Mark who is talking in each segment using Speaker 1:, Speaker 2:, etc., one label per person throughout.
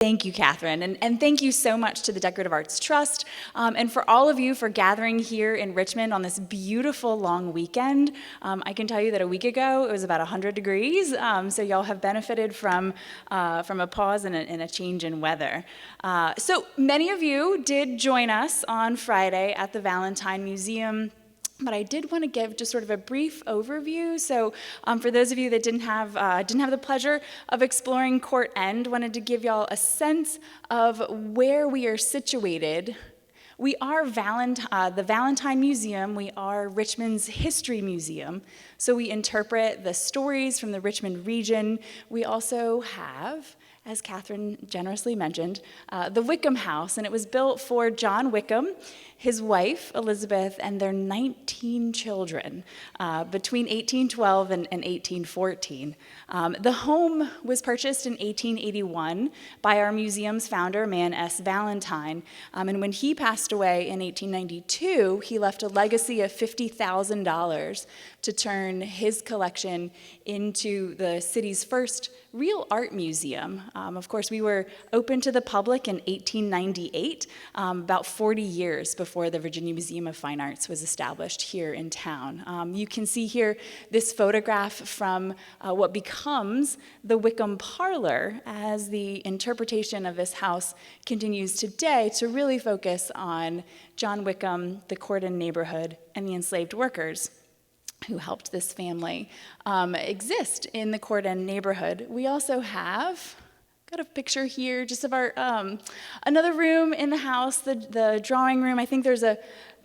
Speaker 1: Thank you, Catherine, and thank you so much to the Decorative Arts Trust, and for all of you for gathering here in Richmond on this beautiful long weekend. I can tell you that a week ago it was about 100 degrees, so y'all have benefited from a pause and a change in weather. So many of you did join us on Friday at the Valentine Museum. But I did want to give just sort of a brief overview. So for those of you that didn't have the pleasure of exploring Court End, wanted to give y'all a sense of where we are situated. We are the Valentine Museum. We are Richmond's history museum. So we interpret the stories from the Richmond region. We also have, as Catherine generously mentioned, the Wickham House, and it was built for John Wickham, his wife, Elizabeth, and their 19 children between 1812 and 1814. The home was purchased in 1881 by our museum's founder, man S. Valentine, and when he passed away in 1892, he left a legacy of $50,000 to turn his collection into the city's first real art museum. Of course, we were open to the public in 1898, about 40 years before the Virginia Museum of Fine Arts was established here in town. You can see here this photograph from what becomes the Wickham Parlor as the interpretation of this house continues today to really focus on John Wickham, the Court End neighborhood, and the enslaved workers who helped this family exist in the Court End neighborhood. We also have, got a picture here just of our, another room in the house, the drawing room. I think there's a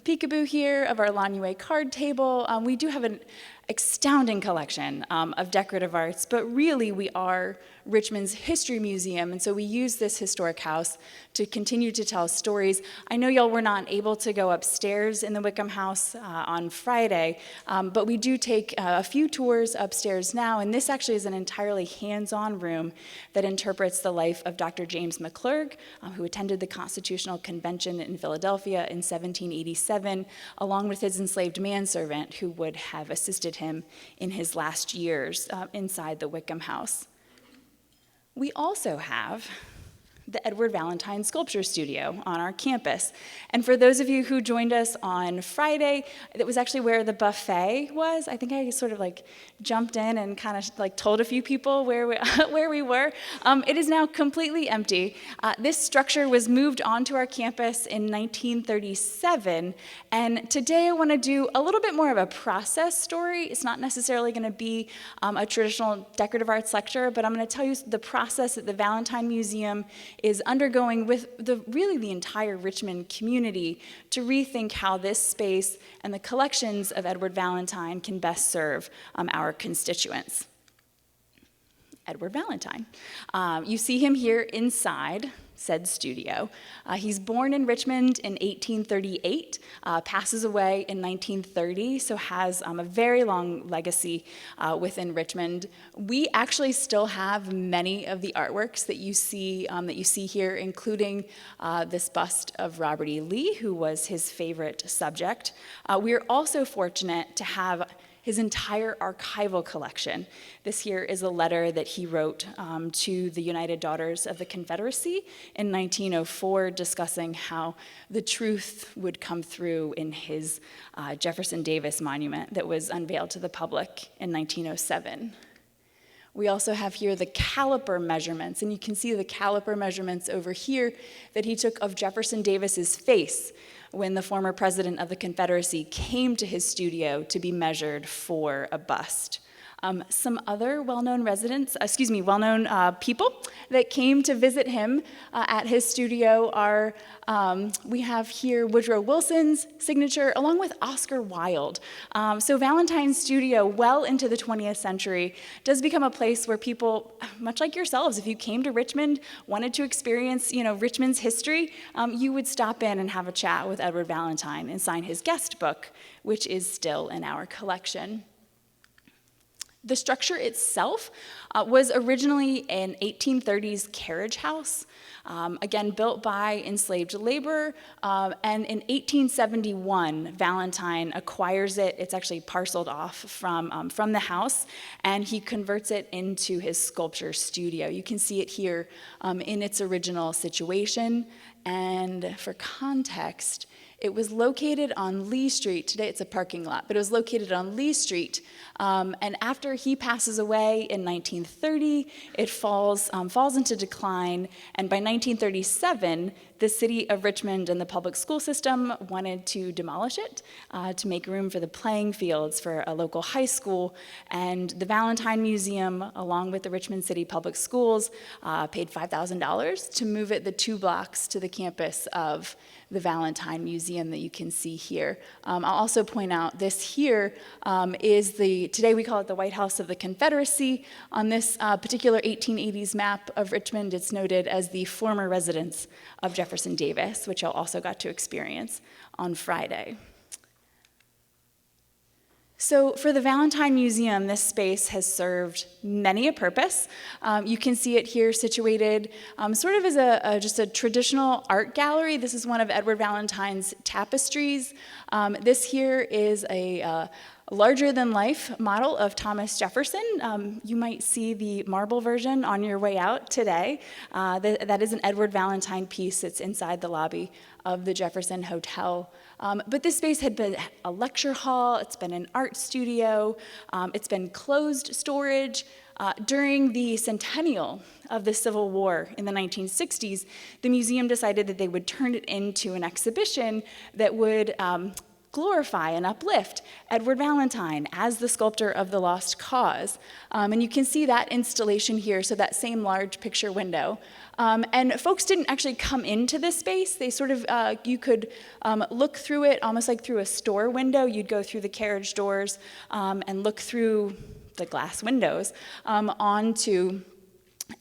Speaker 1: peekaboo here of our Lanue card table. We do have an astounding collection of decorative arts, but really we are Richmond's history museum, and so we use this historic house to continue to tell stories. I know y'all were not able to go upstairs in the Wickham House on Friday, but we do take a few tours upstairs now, and this actually is an entirely hands-on room that interprets the life of Dr. James McClurg, who attended the Constitutional Convention in Philadelphia in 1787, along with his enslaved manservant who would have assisted him in his last years inside the Wickham House. We also have the Edward Valentine Sculpture Studio on our campus. And for those of you who joined us on Friday, that was actually where the buffet was. I think I sort of like jumped in and kind of like told a few people where we were. It is now completely empty. This structure was moved onto our campus in 1937. And today I want to do a little bit more of a process story. It's not necessarily going to be a traditional decorative arts lecture, but I'm going to tell you the process that the Valentine Museum is undergoing with really the entire Richmond community to rethink how this space and the collections of Edward Valentine can best serve our constituents. Edward Valentine. You see him here inside said studio. He's born in Richmond in 1838, passes away in 1930, so has a very long legacy within Richmond. We actually still have many of the artworks that you see here, including this bust of Robert E. Lee, who was his favorite subject. We are also fortunate to have his entire archival collection. This here is a letter that he wrote to the United Daughters of the Confederacy in 1904, discussing how the truth would come through in his Jefferson Davis monument that was unveiled to the public in 1907. We also have here the caliper measurements, and you can see the caliper measurements over here that he took of Jefferson Davis's face when the former president of the Confederacy came to his studio to be measured for a bust. Some other well-known people that came to visit him at his studio are, we have here Woodrow Wilson's signature, along with Oscar Wilde. So Valentine's studio, well into the 20th century, does become a place where people, much like yourselves, if you came to Richmond, wanted to experience, Richmond's history, you would stop in and have a chat with Edward Valentine and sign his guest book, which is still in our collection. The structure itself was originally an 1830s carriage house, again, built by enslaved labor, and in 1871, Valentine acquires it. It's actually parceled off from the house, and he converts it into his sculpture studio. You can see it here in its original situation, and for context, it was located on Lee Street. Today it's a parking lot, but it was located on Lee Street. And after he passes away in 1930, it falls into decline. And by 1937, the city of Richmond and the public school system wanted to demolish it to make room for the playing fields for a local high school. And the Valentine Museum, along with the Richmond City Public Schools, paid $5,000 to move it the 2 blocks to the campus of the Valentine Museum that you can see here. I'll also point out this here is today we call it the White House of the Confederacy. On this particular 1880s map of Richmond, it's noted as the former residence of Jefferson Davis, which I also got to experience on Friday. So for the Valentine Museum, this space has served many a purpose. You can see it here situated sort of as just a traditional art gallery. This is one of Edward Valentine's tapestries. This here is a larger-than-life model of Thomas Jefferson. You might see the marble version on your way out today. That is an Edward Valentine piece. It's inside the lobby of the Jefferson Hotel. But this space had been a lecture hall, it's been an art studio, it's been closed storage. During the centennial of the Civil War in the 1960s, the museum decided that they would turn it into an exhibition that would glorify and uplift Edward Valentine as the sculptor of the lost cause. And you can see that installation here, so that same large picture window. And folks didn't actually come into this space. They sort of, you could look through it almost like through a store window. You'd go through the carriage doors and look through the glass windows onto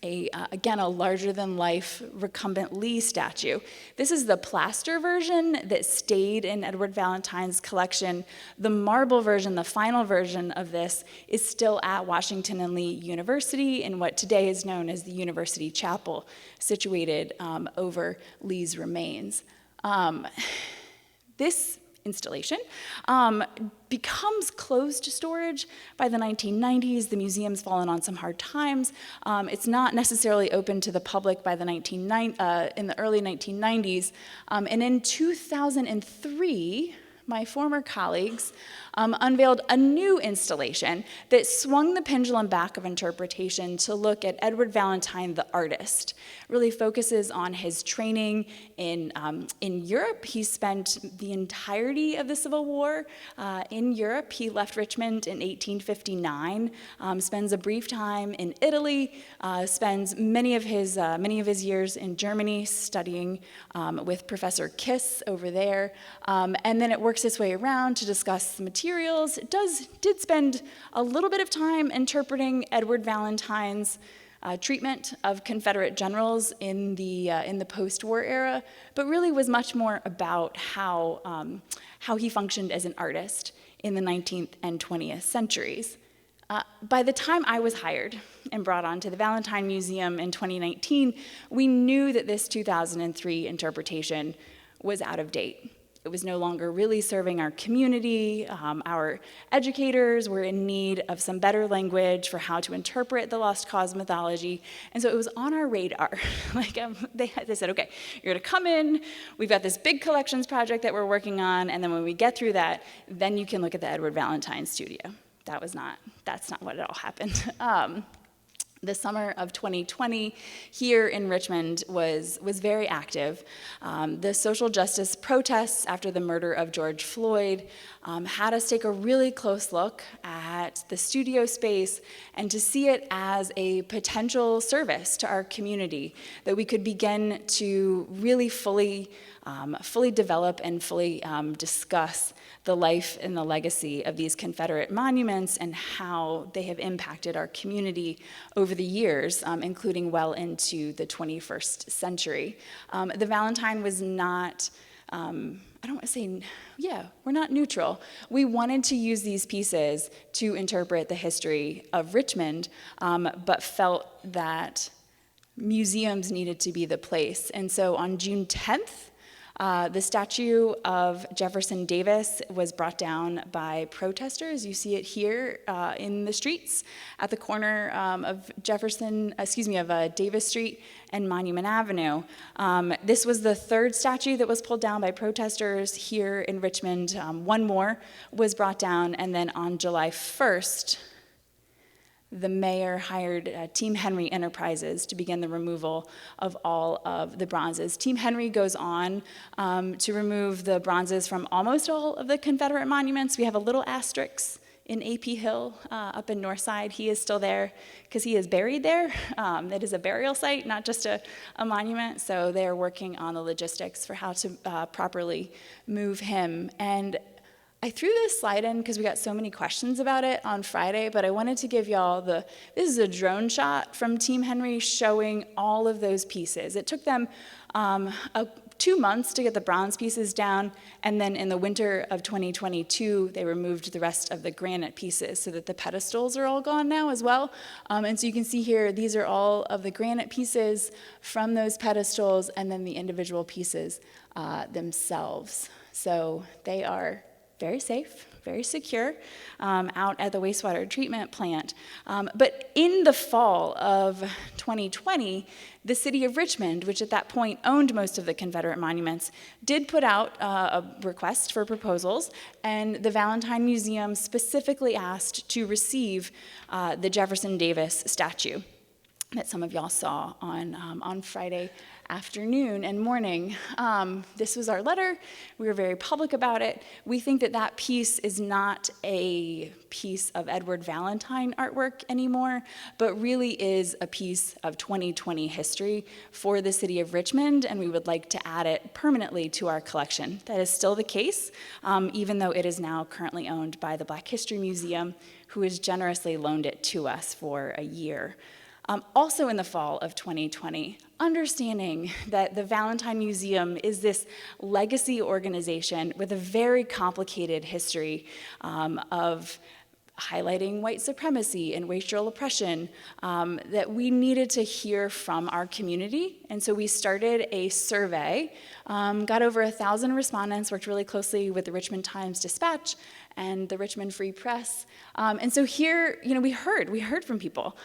Speaker 1: again, a larger-than-life recumbent Lee statue. This is the plaster version that stayed in Edward Valentine's collection. The marble version, the final version of this, is still at Washington and Lee University in what today is known as the University Chapel, situated over Lee's remains. This installation becomes closed storage by the 1990s. The museum's fallen on some hard times. It's not necessarily open to the public by in the early 1990s. And in 2003, my former colleagues unveiled a new installation that swung the pendulum back of interpretation to look at Edward Valentine, the artist. Really focuses on his training in Europe. He spent the entirety of the Civil War in Europe. He left Richmond in 1859, spends a brief time in Italy, spends many of his years in Germany studying with Professor Kiss over there, and then it works its way around to discuss the materials. It did spend a little bit of time interpreting Edward Valentine's treatment of Confederate generals in the post-war era, but really was much more about how he functioned as an artist in the 19th and 20th centuries. By the time I was hired and brought on to the Valentine Museum in 2019, we knew that this 2003 interpretation was out of date. It was no longer really serving our community. Our educators were in need of some better language for how to interpret the lost cause mythology. And so it was on our radar. They said, okay, you're gonna come in, we've got this big collections project that we're working on, and then when we get through that, then you can look at the Edward Valentine studio. That's not what all happened. The summer of 2020 here in Richmond was very active. The social justice protests after the murder of George Floyd had us take a really close look at the studio space and to see it as a potential service to our community, that we could begin to really fully develop and fully discuss the life and the legacy of these Confederate monuments and how they have impacted our community over the years, including well into the 21st century. The Valentine was not I don't want to say, we're not neutral. We wanted to use these pieces to interpret the history of Richmond, but felt that museums needed to be the place. And so on June 10th, the statue of Jefferson Davis was brought down by protesters. You see it here in the streets at the corner of Davis Street and Monument Avenue. This was the third statue that was pulled down by protesters here in Richmond. One more was brought down, and then on July 1st, the mayor hired Team Henry Enterprises to begin the removal of all of the bronzes. Team Henry goes on to remove the bronzes from almost all of the Confederate monuments. We have a little asterisk in AP Hill up in Northside. He is still there because he is buried there. It is a burial site, not just a monument. So they are working on the logistics for how to properly move him. And I threw this slide in because we got so many questions about it on Friday, but I wanted to give y'all this is a drone shot from Team Henry showing all of those pieces. It took them 2 months to get the bronze pieces down, and then in the winter of 2022, they removed the rest of the granite pieces so that the pedestals are all gone now as well. And so you can see here, these are all of the granite pieces from those pedestals, and then the individual pieces themselves. So they are very safe, very secure, out at the wastewater treatment plant. But in the fall of 2020, the city of Richmond, which at that point owned most of the Confederate monuments, did put out a request for proposals, and the Valentine Museum specifically asked to receive the Jefferson Davis statue that some of y'all saw on Friday afternoon and morning. This was our letter. We were very public about it. We think that that piece is not a piece of Edward Valentine artwork anymore, but really is a piece of 2020 history for the city of Richmond, and we would like to add it permanently to our collection. That is still the case, even though it is now currently owned by the Black History Museum, who has generously loaned it to us for a year. Also in the fall of 2020, understanding that the Valentine Museum is this legacy organization with a very complicated history of highlighting white supremacy and racial oppression, that we needed to hear from our community. And so we started a survey, got over 1,000 respondents, worked really closely with the Richmond Times-Dispatch and the Richmond Free Press. And so here, we heard from people.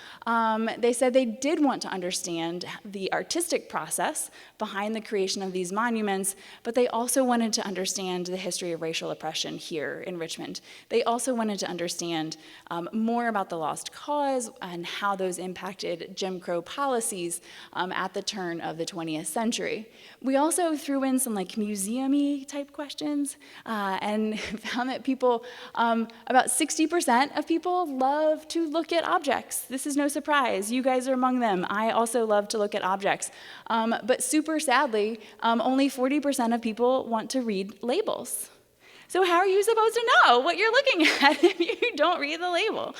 Speaker 1: They said they did want to understand the artistic process behind the creation of these monuments, but they also wanted to understand the history of racial oppression here in Richmond. They also wanted to understand more about the lost cause and how those impacted Jim Crow policies at the turn of the 20th century. We also threw in some museum-y type questions and found that people, about 60% of people love to look at objects. This is no surprise. You guys are among them. I also love to look at objects. But super sadly, only 40% of people want to read labels. So how are you supposed to know what you're looking at if you don't read the label?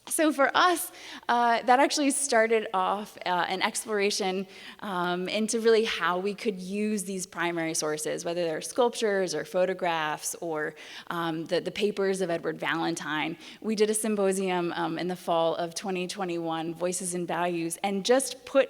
Speaker 1: So for us, that actually started off an exploration into really how we could use these primary sources, whether they're sculptures or photographs or the papers of Edward Valentine. We did a symposium in the fall of 2021, Voices and Values, and just put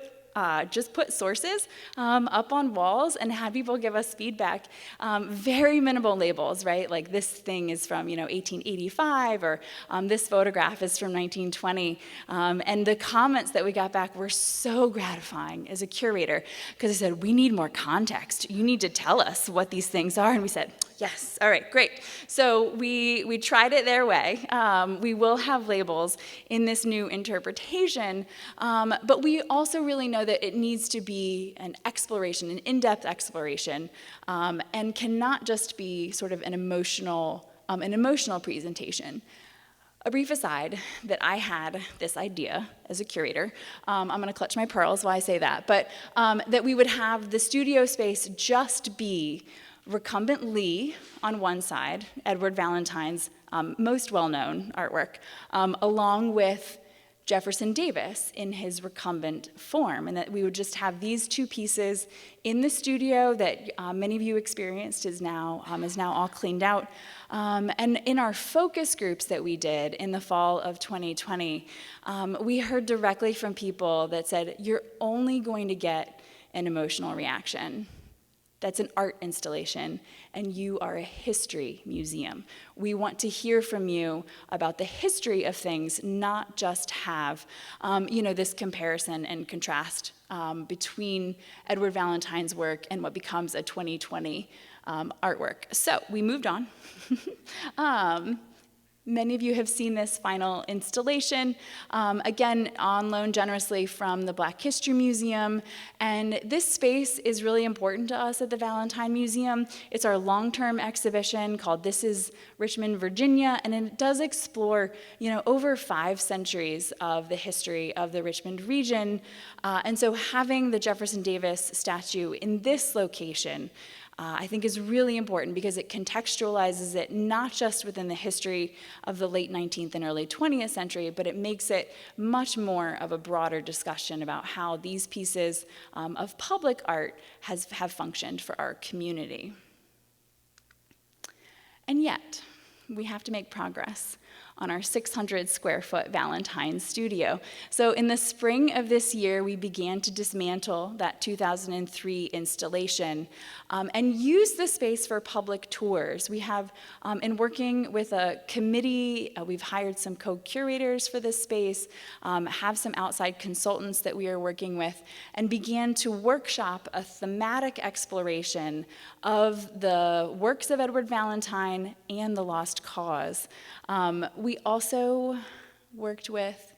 Speaker 1: sources up on walls and had people give us feedback. Very minimal labels, right? Like this thing is from 1885, or this photograph is from 1920. And the comments that we got back were so gratifying as a curator, because they said, we need more context. You need to tell us what these things are. And we said, yes, all right, great. So we tried it their way. We will have labels in this new interpretation, but we also really know that it needs to be an exploration, an in-depth exploration, and cannot just be sort of an emotional presentation. A brief aside, that I had this idea as a curator, I'm going to clutch my pearls while I say that, but that we would have the studio space just be recumbent Lee on one side, Edward Valentine's most well-known artwork, along with Jefferson Davis in his recumbent form, and that we would just have these two pieces in the studio that many of you experienced is now all cleaned out. And in our focus groups that we did in the fall of 2020, we heard directly from people that said, you're only going to get an emotional reaction. That's an art installation, and you are a history museum. We want to hear from you about the history of things, not just have, this comparison and contrast between Edward Valentine's work and what becomes a 2020 artwork. So we moved on. Many of you have seen this final installation, again, on loan generously from the Black History Museum. And this space is really important to us at the Valentine Museum. It's our long-term exhibition called This is Richmond, Virginia, and it does explore, over 5 centuries of the history of the Richmond region. And so having the Jefferson Davis statue in this location I think is really important because it contextualizes it not just within the history of the late 19th and early 20th century, but it makes it much more of a broader discussion about how these pieces of public art have functioned for our community. And yet, we have to make progress on our 600 square foot Valentine studio. So in the spring of this year, we began to dismantle that 2003 installation and use the space for public tours. We have, in working with a committee, we've hired some co-curators for this space, have some outside consultants that we are working with, and began to workshop a thematic exploration of the works of Edward Valentine and the Lost Cause. We also worked with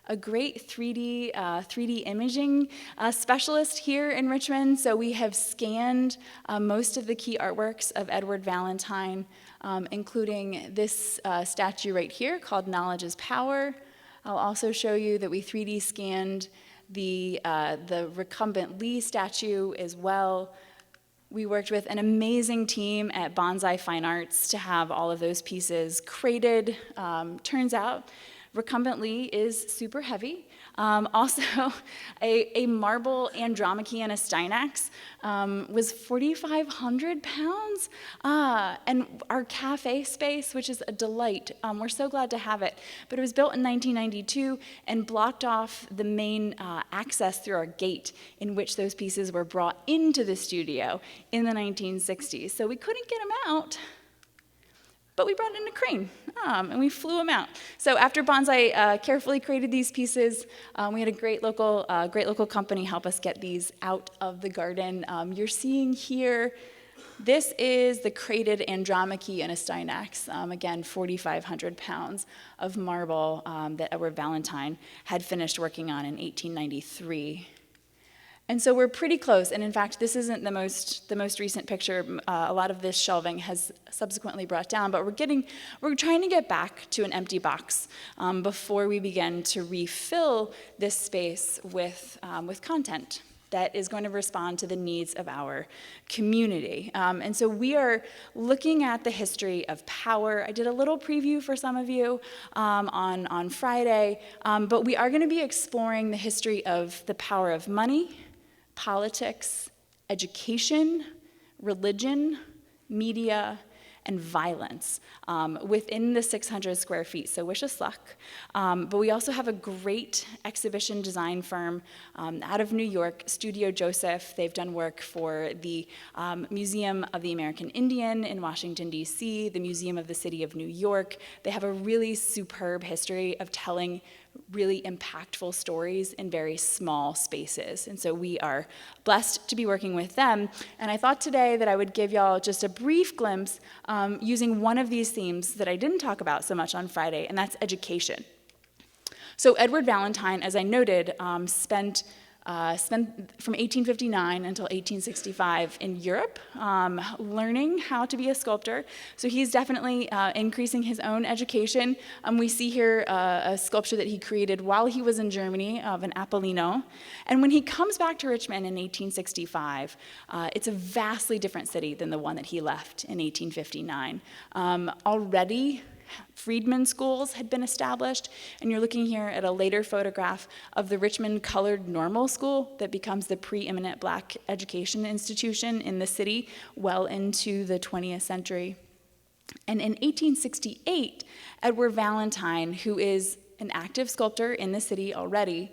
Speaker 1: a great 3D imaging specialist here in Richmond. So we have scanned most of the key artworks of Edward Valentine, including this statue right here called Knowledge is Power. I'll also show you that we 3D scanned the recumbent Lee statue as well. We worked with an amazing team at Bonsai Fine Arts to have all of those pieces crated. Turns out, recumbent Lee is super heavy. Also, a marble Andromache and a Stynax was 4,500 pounds. And our cafe space, which is a delight, we're so glad to have it, but it was built in 1992 and blocked off the main access through our gate in which those pieces were brought into the studio in the 1960s. So we couldn't get them out, but we brought in a crane, and we flew them out. So after Bonsai carefully created these pieces, we had a great local company help us get these out of the garden. You're seeing here, this is the crated Andromache and a Stynax. Again, 4,500 pounds of marble that Edward Valentine had finished working on in 1893. And so we're pretty close, and in fact, this isn't the most recent picture. A lot of this shelving has subsequently brought down, but we're trying to get back to an empty box before we begin to refill this space with content that is going to respond to the needs of our community. And so we are looking at the history of power. I did a little preview for some of you on Friday, but we are going to be exploring the history of the power of money, politics, education, religion, media, and violence within the 600 square feet, so wish us luck. But we also have a great exhibition design firm out of New York, Studio Joseph. They've done work for the Museum of the American Indian in Washington, D.C., the Museum of the City of New York. They have a really superb history of telling really impactful stories in very small spaces. And so we are blessed to be working with them. And I thought today that I would give y'all just a brief glimpse using one of these themes that I didn't talk about so much on Friday, and that's education. So Edward Valentine, as I noted, spent from 1859 until 1865 in Europe, learning how to be a sculptor. So he's definitely increasing his own education. We see here a sculpture that he created while he was in Germany of an Apollino. And when he comes back to Richmond in 1865, it's a vastly different city than the one that he left in 1859. Already freedmen schools had been established. And you're looking here at a later photograph of the Richmond Colored Normal School that becomes the preeminent Black education institution in the city well into the 20th century. And in 1868, Edward Valentine, who is an active sculptor in the city already,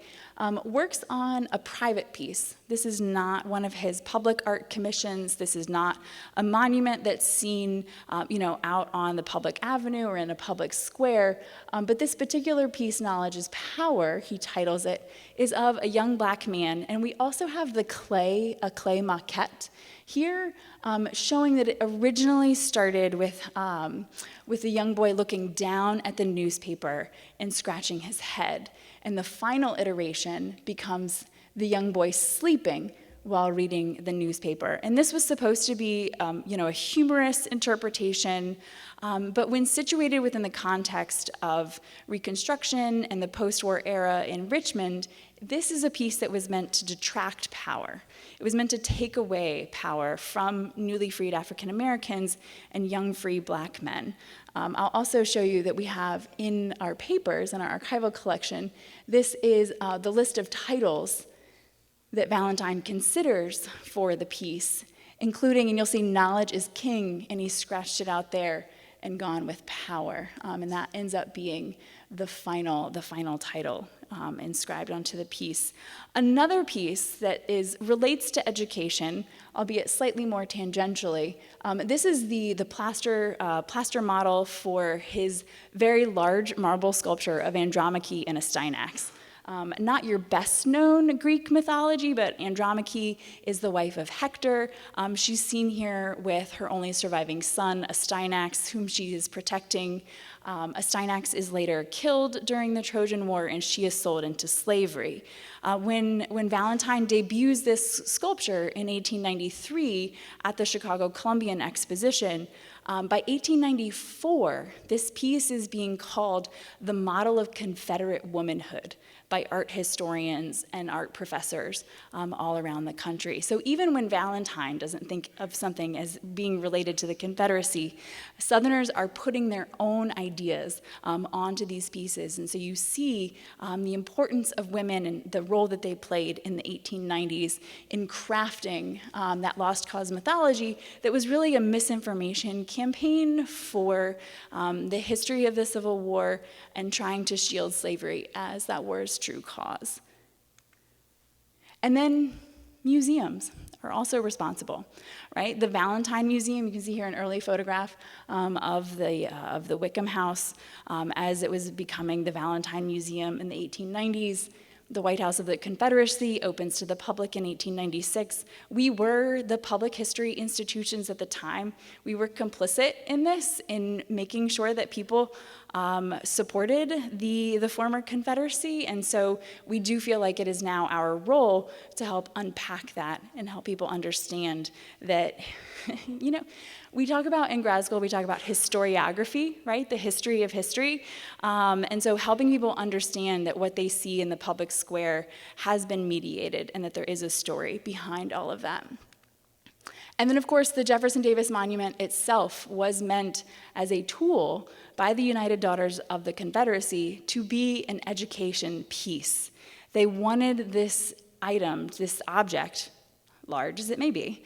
Speaker 1: works on a private piece. This is not one of his public art commissions. This is not a monument that's seen, out on the public avenue or in a public square. But this particular piece, Knowledge is Power, he titles it, is of a young Black man. And we also have a clay maquette here, showing that it originally started with a young boy looking down at the newspaper and scratching his head. And the final iteration becomes the young boy sleeping while reading the newspaper. And this was supposed to be, a humorous interpretation, but when situated within the context of Reconstruction and the post-war era in Richmond, this is a piece that was meant to detract power. It was meant to take away power from newly freed African Americans and young free Black men. I'll also show you that we have in our papers, in our archival collection, this is the list of titles that Valentine considers for the piece, including, and you'll see Knowledge is King, and he scratched it out there and gone with Power. And that ends up being the final title inscribed onto the piece. Another piece that relates to education, albeit slightly more tangentially, this is the plaster model for his very large marble sculpture of Andromache and a Stynax. Not your best known Greek mythology, but Andromache is the wife of Hector. She's seen here with her only surviving son, a Stynax, whom she is protecting. A Stynax is later killed during the Trojan War, and she is sold into slavery. When Valentine debuts this sculpture in 1893 at the Chicago Columbian Exposition, by 1894, this piece is being called the model of Confederate womanhood by art historians and art professors all around the country. So even when Valentine doesn't think of something as being related to the Confederacy, Southerners are putting their own ideas onto these pieces. And so you see the importance of women and the role that they played in the 1890s in crafting that lost cause mythology that was really a misinformation campaign for the history of the Civil War and trying to shield slavery as that war's true cause. And then museums are also responsible, right? The Valentine Museum, you can see here an early photograph of the Wickham House as it was becoming the Valentine Museum in the 1890s. The White House of the Confederacy opens to the public in 1896. We were the public history institutions at the time. We were complicit in this, in making sure that people supported the former Confederacy. And so we do feel like it is now our role to help unpack that and help people understand that, we talk about in grad school, we talk about historiography, right? The history of history. And so helping people understand that what they see in the public square has been mediated and that there is a story behind all of that. And then, of course, the Jefferson Davis Monument itself was meant as a tool by the United Daughters of the Confederacy to be an education piece. They wanted this item, this object, large as it may be,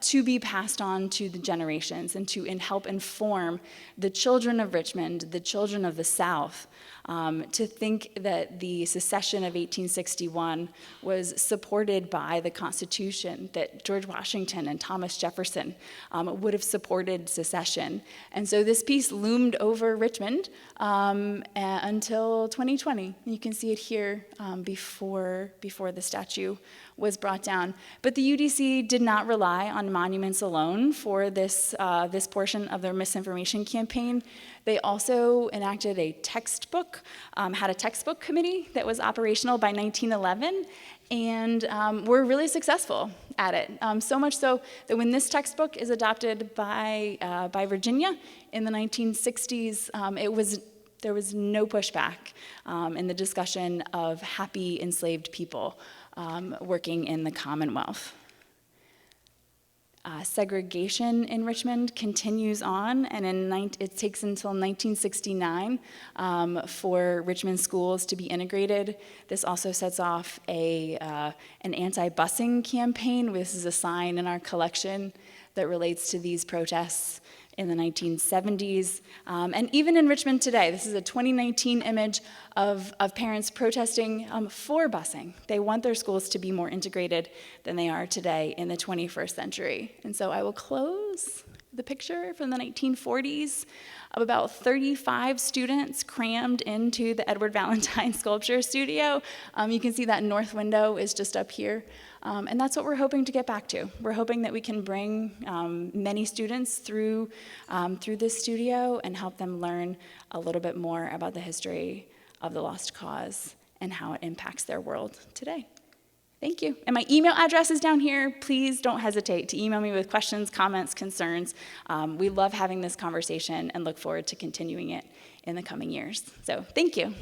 Speaker 1: to be passed on to the generations and to help inform the children of Richmond, the children of the South, to think that the secession of 1861 was supported by the Constitution, that George Washington and Thomas Jefferson would have supported secession. And so this piece loomed over Richmond until 2020. You can see it here before the statue was brought down. But the UDC did not rely on monuments alone for this portion of their misinformation campaign. They also enacted a textbook, had a textbook committee that was operational by 1911, and were really successful at it. So much so that when this textbook is adopted by Virginia in the 1960s, there was no pushback in the discussion of happy enslaved people working in the Commonwealth. segregation in Richmond continues on, and it takes until 1969 for Richmond schools to be integrated. This also sets off an anti-busing campaign. This is a sign in our collection that relates to these protests in the 1970s. And even in Richmond today, this is a 2019 image of parents protesting for busing. They want their schools to be more integrated than they are today in the 21st century. And so I will close the picture from the 1940s of about 35 students crammed into the Edward Valentine sculpture studio. You can see that north window is just up here. And that's what we're hoping to get back to. We're hoping that we can bring many students through this studio and help them learn a little bit more about the history of the Lost Cause and how it impacts their world today. Thank you. And my email address is down here. Please don't hesitate to email me with questions, comments, concerns. We love having this conversation and look forward to continuing it in the coming years. So thank you.